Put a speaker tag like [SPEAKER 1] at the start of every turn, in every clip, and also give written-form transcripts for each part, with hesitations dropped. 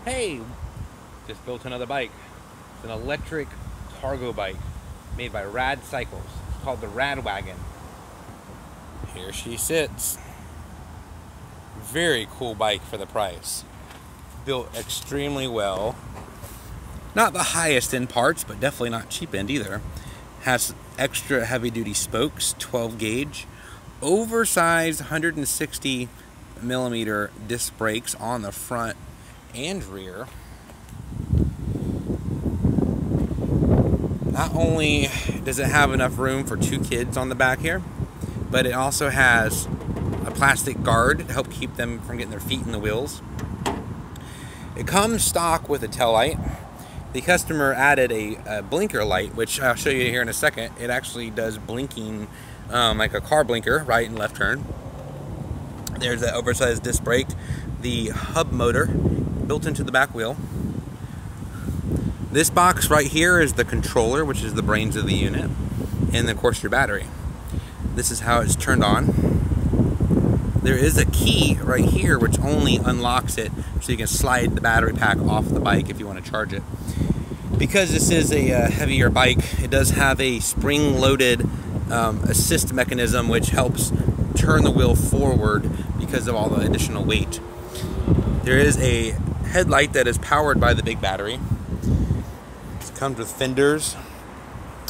[SPEAKER 1] Hey, just built another bike. It's an electric cargo bike made by Rad Cycles. It's called the Radwagon. Here she sits. Very cool bike for the price. Built extremely well. Not the highest end parts, but definitely not cheap end either. Has extra heavy duty spokes, 12 gauge, oversized 160 millimeter disc brakes on the front and rear. Not only does it have enough room for 2 kids on the back here, but it also has a plastic guard to help keep them from getting their feet in the wheels. It comes stock with a tail light. The customer added a blinker light, which I'll show you here in a second. It actually does blinking like a car blinker, right and left turn. There's that oversized disc brake, the hub motor built into the back wheel. This box right here is the controller, which is the brains of the unit, and of course your battery. This is how it's turned on. There is a key right here which only unlocks it, so you can slide the battery pack off the bike if you want to charge it. Because this is a heavier bike, it does have a spring-loaded assist mechanism which helps turn the wheel forward because of all the additional weight. There is a headlight that is powered by the big battery. It comes with fenders.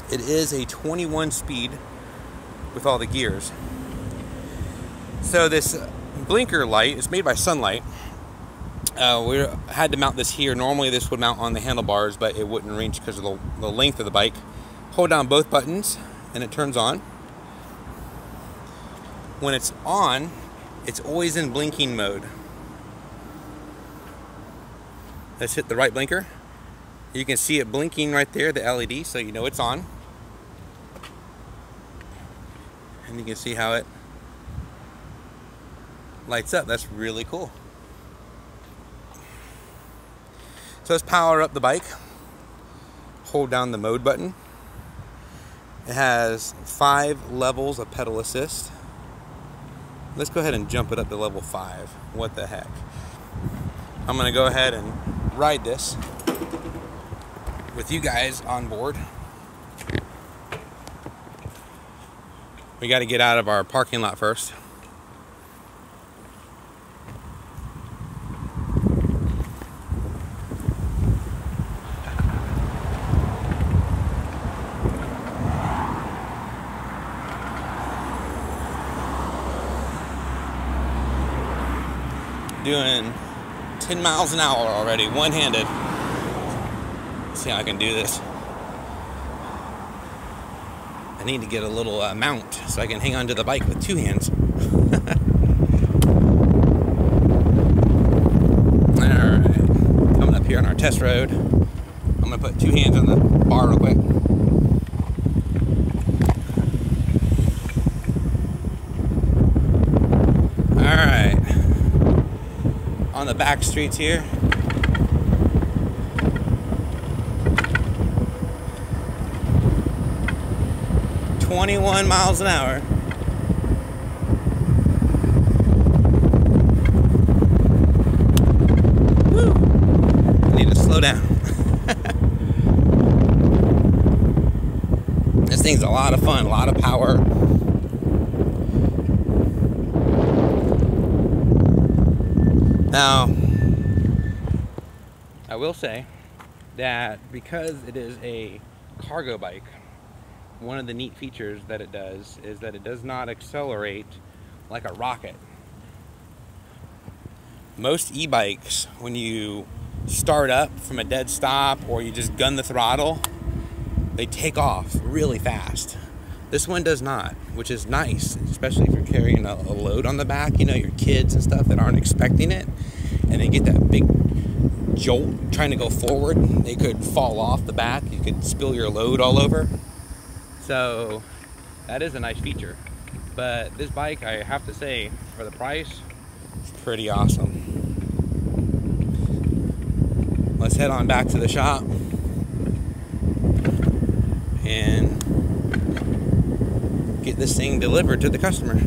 [SPEAKER 1] It is a 21 speed with all the gears. So this blinker light is made by Sunlight. We had to mount this here. Normally this would mount on the handlebars, but it wouldn't reach because of the length of the bike. Hold down both buttons and it turns on. When it's on, it's always in blinking mode. Let's hit the right blinker. You can see it blinking right there, the LED, so you know it's on. And you can see how it lights up. That's really cool. So let's power up the bike. Hold down the mode button. It has 5 levels of pedal assist. Let's go ahead and jump it up to level 5. What the heck? I'm gonna go ahead and ride this with you guys on board. We got to get out of our parking lot first. Doing 10 miles an hour already, one-handed. Let's see how I can do this. I need to get a little mount so I can hang onto the bike with 2 hands. Alright, coming up here on our test road. I'm gonna put 2 hands on the bar real quick. Alright, on the back streets here. .21 miles an hour. Woo! I need to slow down. This thing's a lot of fun, a lot of power. Now, I will say that because it is a cargo bike, one of the neat features that it does is that it does not accelerate like a rocket. Most e-bikes, when you start up from a dead stop or you just gun the throttle, they take off really fast. This one does not, which is nice, especially if you're carrying a load on the back, you know, your kids and stuff that aren't expecting it, and they get that big jolt trying to go forward. They could fall off the back. You could spill your load all over. So that is a nice feature, but this bike, I have to say, for the price, it's pretty awesome. Let's head on back to the shop and get this thing delivered to the customer.